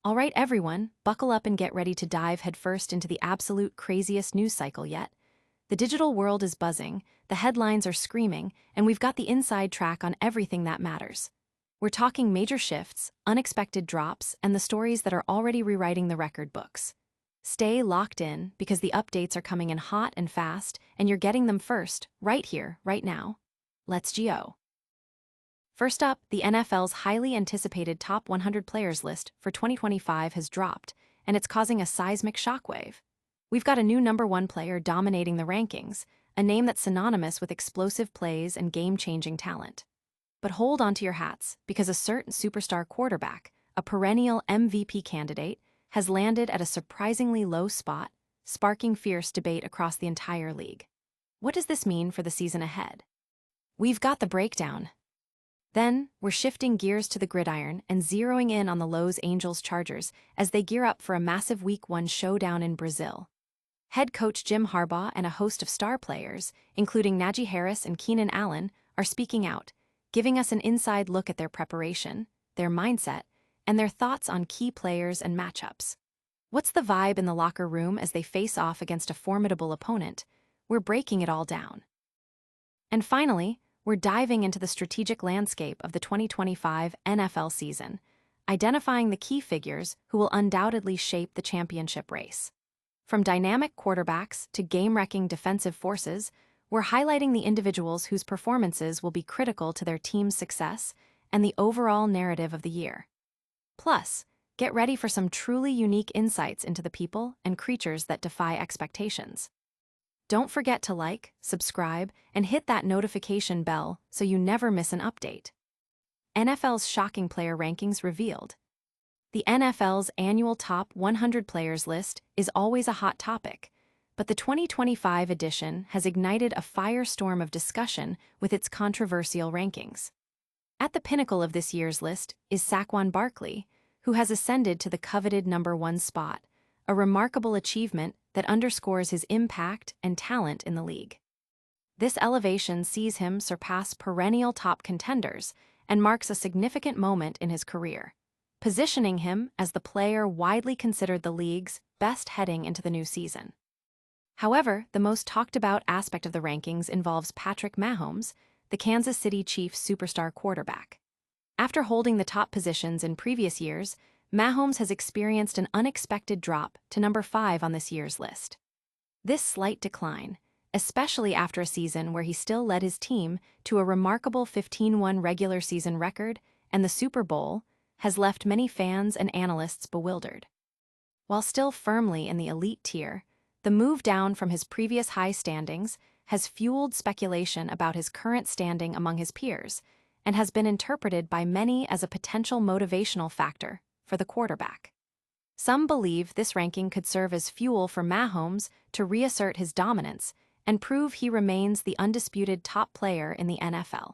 All right, everyone, buckle up and get ready to dive headfirst into the absolute craziest news cycle yet. The digital world is buzzing, the headlines are screaming, and we've got the inside track on everything that matters. We're talking major shifts, unexpected drops, and the stories that are already rewriting the record books. Stay locked in because the updates are coming in hot and fast, and you're getting them first, right here, right now. Let's go. First up, the NFL's highly anticipated top 100 players list for 2025 has dropped, and it's causing a seismic shockwave. We've got a new number one player dominating the rankings, a name that's synonymous with explosive plays and game-changing talent. But hold on to your hats, because a certain superstar quarterback, a perennial MVP candidate, has landed at a surprisingly low spot, sparking fierce debate across the entire league. What does this mean for the season ahead? We've got the breakdown. Then, we're shifting gears to the gridiron and zeroing in on the Los Angeles Chargers as they gear up for a massive Week 1 showdown in Brazil. Head coach Jim Harbaugh and a host of star players, including Najee Harris and Keenan Allen, are speaking out, giving us an inside look at their preparation, their mindset, and their thoughts on key players and matchups. What's the vibe in the locker room as they face off against a formidable opponent? We're breaking it all down. And finally, we're diving into the strategic landscape of the 2025 NFL season, identifying the key figures who will undoubtedly shape the championship race. From dynamic quarterbacks to game-wrecking defensive forces, we're highlighting the individuals whose performances will be critical to their team's success and the overall narrative of the year. Plus, get ready for some truly unique insights into the people and creatures that defy expectations. Don't forget to like, subscribe, and hit that notification bell so you never miss an update. NFL's shocking player rankings revealed. The NFL's annual top 100 players list is always a hot topic, but the 2025 edition has ignited a firestorm of discussion with its controversial rankings. At the pinnacle of this year's list is Saquon Barkley, who has ascended to the coveted number one spot, a remarkable achievement that underscores his impact and talent in the league. This elevation sees him surpass perennial top contenders and marks a significant moment in his career, positioning him as the player widely considered the league's best heading into the new season. However, the most talked-about aspect of the rankings involves Patrick Mahomes, the Kansas City Chiefs superstar quarterback. After holding the top positions in previous years, Mahomes has experienced an unexpected drop to number 5 on this year's list. This slight decline, especially after a season where he still led his team to a remarkable 15-1 regular season record and the Super Bowl, has left many fans and analysts bewildered. While still firmly in the elite tier, the move down from his previous high standings has fueled speculation about his current standing among his peers and has been interpreted by many as a potential motivational factor for the quarterback. Some believe this ranking could serve as fuel for Mahomes to reassert his dominance and prove he remains the undisputed top player in the NFL.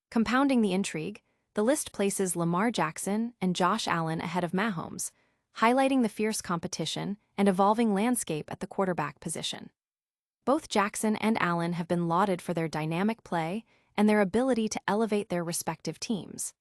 Compounding the intrigue, the list places Lamar Jackson and Josh Allen ahead of Mahomes, highlighting the fierce competition and evolving landscape at the quarterback position. Both Jackson and Allen have been lauded for their dynamic play and their ability to elevate their respective teams.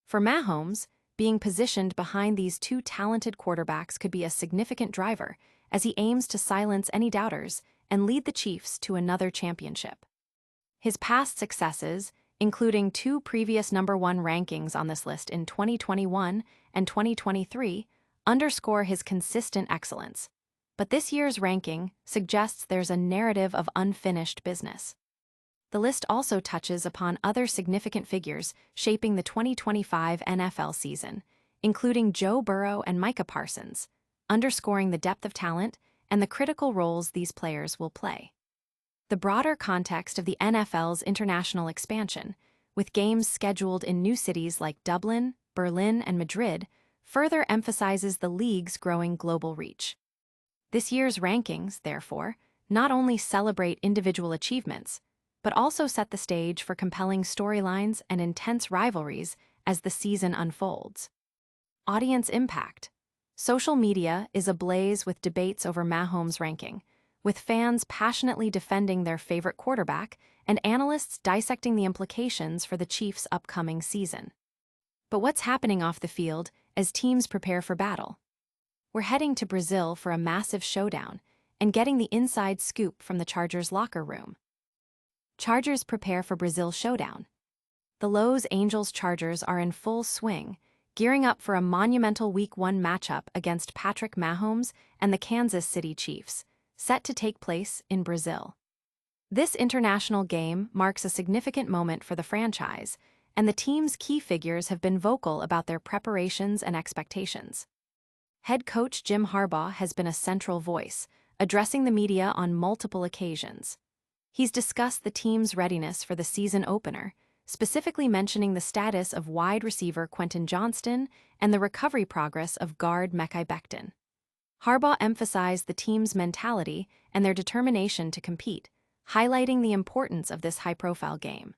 For Mahomes, being positioned behind these two talented quarterbacks could be a significant driver as he aims to silence any doubters and lead the Chiefs to another championship. His past successes, including 2 previous number 1 rankings on this list in 2021 and 2023, underscore his consistent excellence. But this year's ranking suggests there's a narrative of unfinished business. The list also touches upon other significant figures shaping the 2025 NFL season, including Joe Burrow and Micah Parsons, underscoring the depth of talent and the critical roles these players will play. The broader context of the NFL's international expansion, with games scheduled in new cities like Dublin, Berlin, and Madrid, further emphasizes the league's growing global reach. This year's rankings, therefore, not only celebrate individual achievements, but also set the stage for compelling storylines and intense rivalries as the season unfolds. Audience impact. Social media is ablaze with debates over Mahomes' ranking, with fans passionately defending their favorite quarterback and analysts dissecting the implications for the Chiefs' upcoming season. But what's happening off the field as teams prepare for battle. We're heading to Brazil for a massive showdown and getting the inside scoop from the Chargers locker room. Chargers prepare for Brazil showdown. The Los Angeles Chargers are in full swing, gearing up for a monumental Week 1 matchup against Patrick Mahomes and the Kansas City Chiefs, set to take place in Brazil. This international game marks a significant moment for the franchise, and the team's key figures have been vocal about their preparations and expectations. Head coach Jim Harbaugh has been a central voice, addressing the media on multiple occasions. He's discussed the team's readiness for the season opener, specifically mentioning the status of wide receiver Quentin Johnston and the recovery progress of guard Mekhi Becton. Harbaugh emphasized the team's mentality and their determination to compete, highlighting the importance of this high-profile game.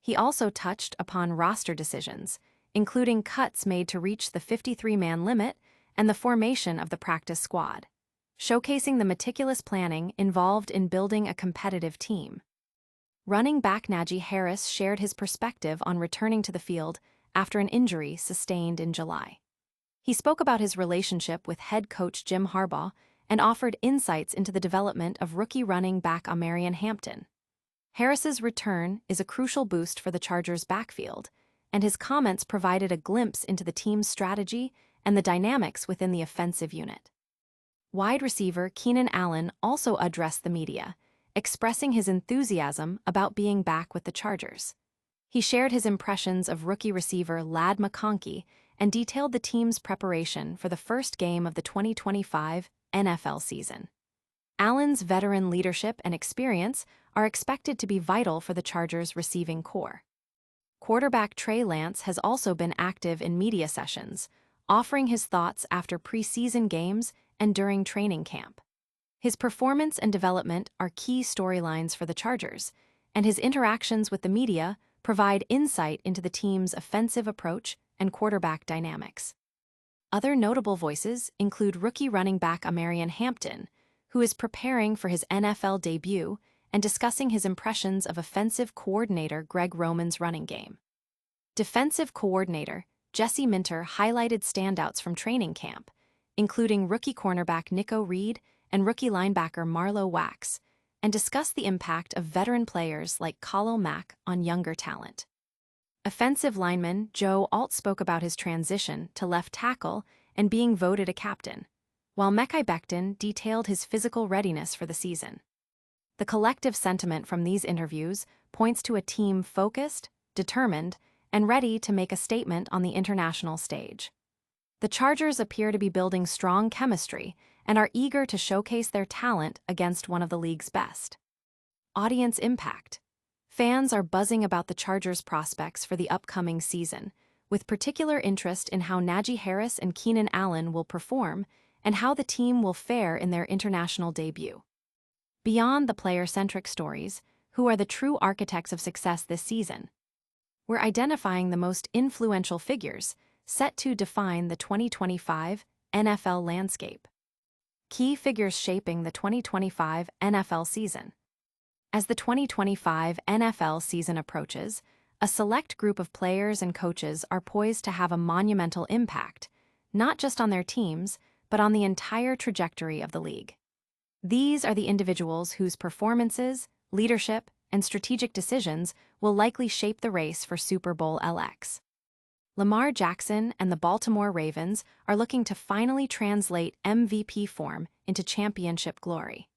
He also touched upon roster decisions, including cuts made to reach the 53-man limit and the formation of the practice squad, showcasing the meticulous planning involved in building a competitive team. Running back Najee Harris shared his perspective on returning to the field after an injury sustained in July. He spoke about his relationship with head coach Jim Harbaugh and offered insights into the development of rookie running back Omarion Hampton. Harris's return is a crucial boost for the Chargers' backfield, and his comments provided a glimpse into the team's strategy and the dynamics within the offensive unit. Wide receiver Keenan Allen also addressed the media, expressing his enthusiasm about being back with the Chargers. He shared his impressions of rookie receiver Ladd McConkey and detailed the team's preparation for the first game of the 2025 NFL season. Allen's veteran leadership and experience are expected to be vital for the Chargers' receiving core. Quarterback Trey Lance has also been active in media sessions, offering his thoughts after preseason games and during training camp. His performance and development are key storylines for the Chargers, and his interactions with the media provide insight into the team's offensive approach and quarterback dynamics. Other notable voices include rookie running back Omarion Hampton, who is preparing for his NFL debut and discussing his impressions of offensive coordinator Greg Roman's running game. Defensive coordinator Jesse Minter highlighted standouts from training camp, including rookie cornerback Nico Reed and rookie linebacker Marlo Wax, and discussed the impact of veteran players like Khalil Mack on younger talent. Offensive lineman Joe Alt spoke about his transition to left tackle and being voted a captain, while Mekhi Becton detailed his physical readiness for the season. The collective sentiment from these interviews points to a team focused, determined, and ready to make a statement on the international stage. The Chargers appear to be building strong chemistry and are eager to showcase their talent against one of the league's best. Audience impact. Fans are buzzing about the Chargers' prospects for the upcoming season, with particular interest in how Najee Harris and Keenan Allen will perform and how the team will fare in their international debut. Beyond the player-centric stories, who are the true architects of success this season? We're identifying the most influential figures set to define the 2025 NFL landscape. Key figures shaping the 2025 NFL season. As the 2025 NFL season approaches, a select group of players and coaches are poised to have a monumental impact, not just on their teams, but on the entire trajectory of the league. These are the individuals whose performances, leadership, and strategic decisions will likely shape the race for Super Bowl LX. Lamar Jackson and the Baltimore Ravens are looking to finally translate MVP form into championship glory.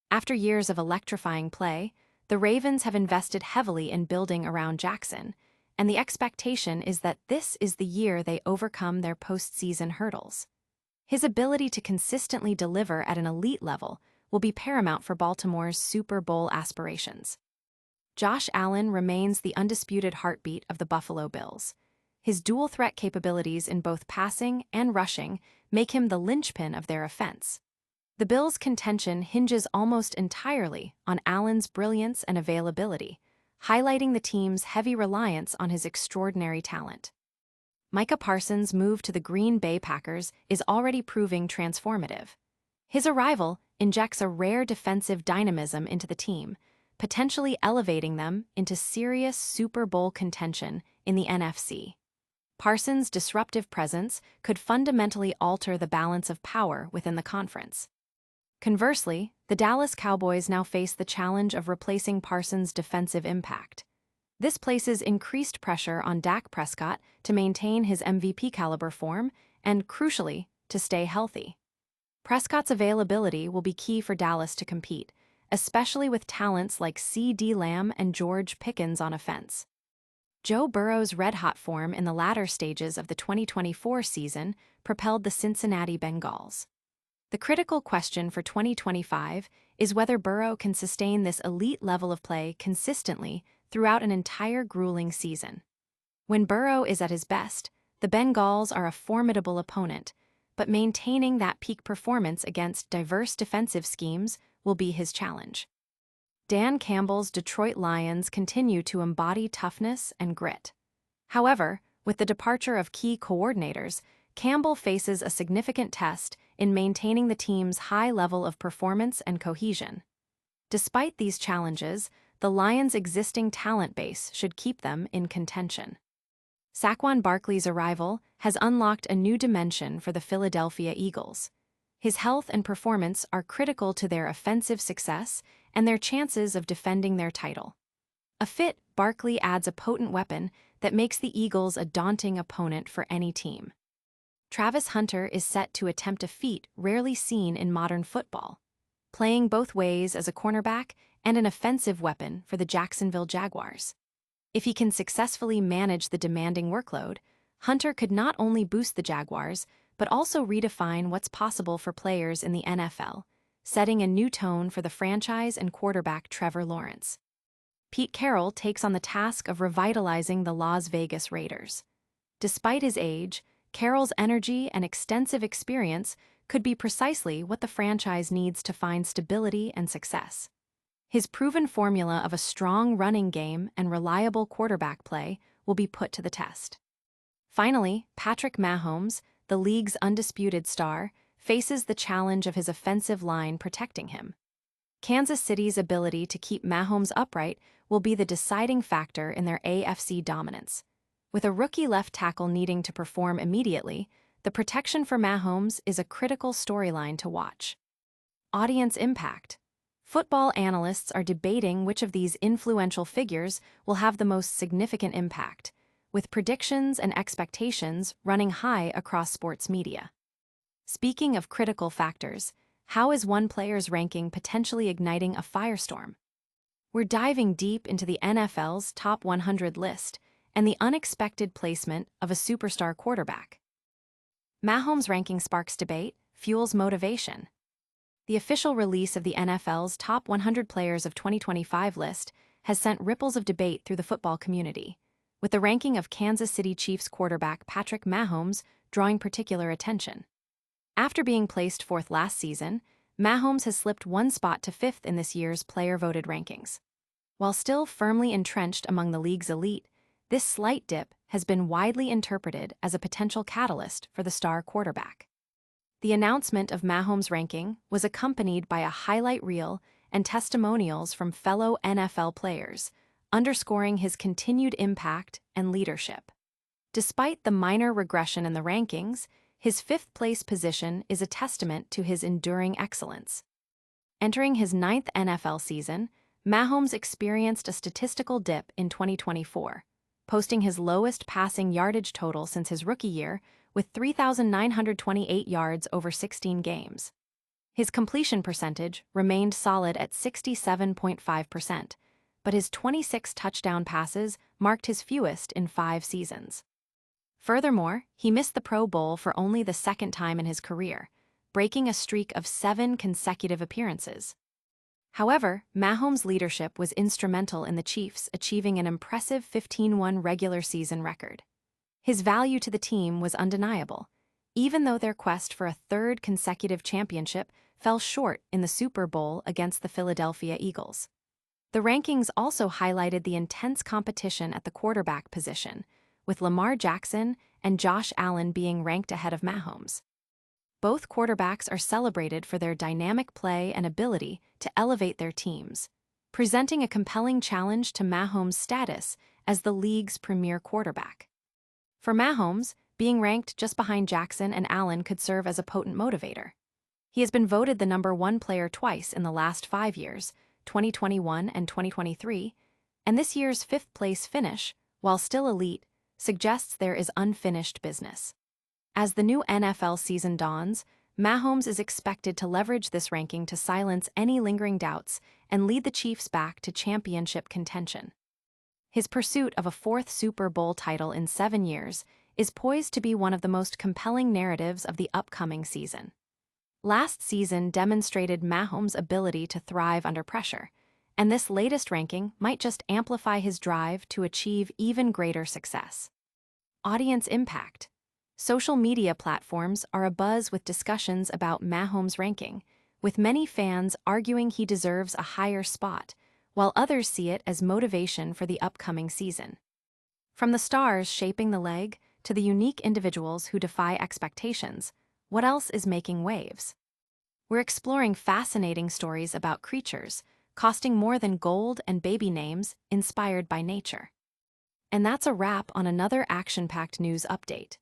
After years of electrifying play, the Ravens have invested heavily in building around Jackson, and the expectation is that this is the year they overcome their postseason hurdles. His ability to consistently deliver at an elite level will be paramount for Baltimore's Super Bowl aspirations. Josh Allen remains the undisputed heartbeat of the Buffalo Bills. His dual-threat capabilities in both passing and rushing make him the linchpin of their offense. The Bills' contention hinges almost entirely on Allen's brilliance and availability, highlighting the team's heavy reliance on his extraordinary talent. Micah Parsons' move to the Green Bay Packers is already proving transformative. His arrival injects a rare defensive dynamism into the team, potentially elevating them into serious Super Bowl contention in the NFC. Parsons' disruptive presence could fundamentally alter the balance of power within the conference. Conversely, the Dallas Cowboys now face the challenge of replacing Parsons' defensive impact. This places increased pressure on Dak Prescott to maintain his MVP-caliber form and, crucially, to stay healthy. Prescott's availability will be key for Dallas to compete, especially with talents like CeeDee Lamb and George Pickens on offense. Joe Burrow's red-hot form in the latter stages of the 2024 season propelled the Cincinnati Bengals. The critical question for 2025 is whether Burrow can sustain this elite level of play consistently throughout an entire grueling season. When Burrow is at his best, the Bengals are a formidable opponent, but maintaining that peak performance against diverse defensive schemes will be his challenge. Dan Campbell's Detroit Lions continue to embody toughness and grit. However, with the departure of key coordinators, Campbell faces a significant test in maintaining the team's high level of performance and cohesion. Despite these challenges, the Lions' existing talent base should keep them in contention. Saquon Barkley's arrival has unlocked a new dimension for the Philadelphia Eagles. His health and performance are critical to their offensive success and their chances of defending their title. A fit, Barkley adds a potent weapon that makes the Eagles a daunting opponent for any team. Travis Hunter is set to attempt a feat rarely seen in modern football, playing both ways as a cornerback and an offensive weapon for the Jacksonville Jaguars. If he can successfully manage the demanding workload, Hunter could not only boost the Jaguars, but also redefine what's possible for players in the NFL, setting a new tone for the franchise and quarterback Trevor Lawrence. Pete Carroll takes on the task of revitalizing the Las Vegas Raiders. Despite his age, Carroll's energy and extensive experience could be precisely what the franchise needs to find stability and success. His proven formula of a strong running game and reliable quarterback play will be put to the test. Finally, Patrick Mahomes, the league's undisputed star, faces the challenge of his offensive line protecting him. Kansas City's ability to keep Mahomes upright will be the deciding factor in their AFC dominance. With a rookie left tackle needing to perform immediately, the protection for Mahomes is a critical storyline to watch. Audience impact. Football analysts are debating which of these influential figures will have the most significant impact, with predictions and expectations running high across sports media. Speaking of critical factors, how is one player's ranking potentially igniting a firestorm? We're diving deep into the NFL's top 100 list and the unexpected placement of a superstar quarterback. Mahomes' ranking sparks debate, fuels motivation. The official release of the NFL's top 100 players of 2025 list has sent ripples of debate through the football community, with the ranking of Kansas City Chiefs quarterback Patrick Mahomes drawing particular attention. After being placed fourth last season, Mahomes has slipped one spot to fifth in this year's player-voted rankings. While still firmly entrenched among the league's elite, this slight dip has been widely interpreted as a potential catalyst for the star quarterback. The announcement of Mahomes' ranking was accompanied by a highlight reel and testimonials from fellow NFL players, underscoring his continued impact and leadership. Despite the minor regression in the rankings, his fifth-place position is a testament to his enduring excellence. Entering his ninth NFL season, Mahomes experienced a statistical dip in 2024, posting his lowest passing yardage total since his rookie year with 3,928 yards over 16 games. His completion percentage remained solid at 67.5%, but his 26 touchdown passes marked his fewest in 5 seasons. Furthermore, he missed the Pro Bowl for only the second time in his career, breaking a streak of 7 consecutive appearances. However, Mahomes' leadership was instrumental in the Chiefs achieving an impressive 15-1 regular season record. His value to the team was undeniable, even though their quest for a third consecutive championship fell short in the Super Bowl against the Philadelphia Eagles. The rankings also highlighted the intense competition at the quarterback position, with Lamar Jackson and Josh Allen being ranked ahead of Mahomes. Both quarterbacks are celebrated for their dynamic play and ability to elevate their teams, presenting a compelling challenge to Mahomes' status as the league's premier quarterback. For Mahomes, being ranked just behind Jackson and Allen could serve as a potent motivator. He has been voted the #1 player twice in the last 5 years, 2021 and 2023, and this year's fifth-place finish, while still elite, suggests there is unfinished business. As the new NFL season dawns, Mahomes is expected to leverage this ranking to silence any lingering doubts and lead the Chiefs back to championship contention. His pursuit of a fourth Super Bowl title in 7 years is poised to be one of the most compelling narratives of the upcoming season. Last season demonstrated Mahomes' ability to thrive under pressure, and this latest ranking might just amplify his drive to achieve even greater success. Audience impact. Social media platforms are abuzz with discussions about Mahomes' ranking, with many fans arguing he deserves a higher spot, while others see it as motivation for the upcoming season. From the stars shaping the leg to the unique individuals who defy expectations, what else is making waves? We're exploring fascinating stories about creatures costing more than gold and baby names inspired by nature. And that's a wrap on another action-packed news update.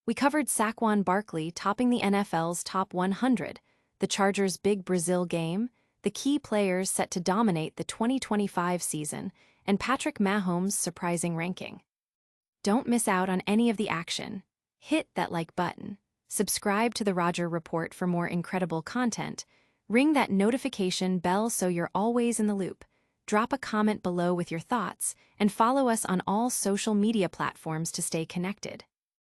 We covered Saquon Barkley topping the NFL's top 100, the Chargers' big Brazil game, the key players set to dominate the 2025 season, and Patrick Mahomes' surprising ranking. Don't miss out on any of the action. Hit that like button, subscribe to the Roger Report for more incredible content, ring that notification bell so you're always in the loop, drop a comment below with your thoughts, and follow us on all social media platforms to stay connected.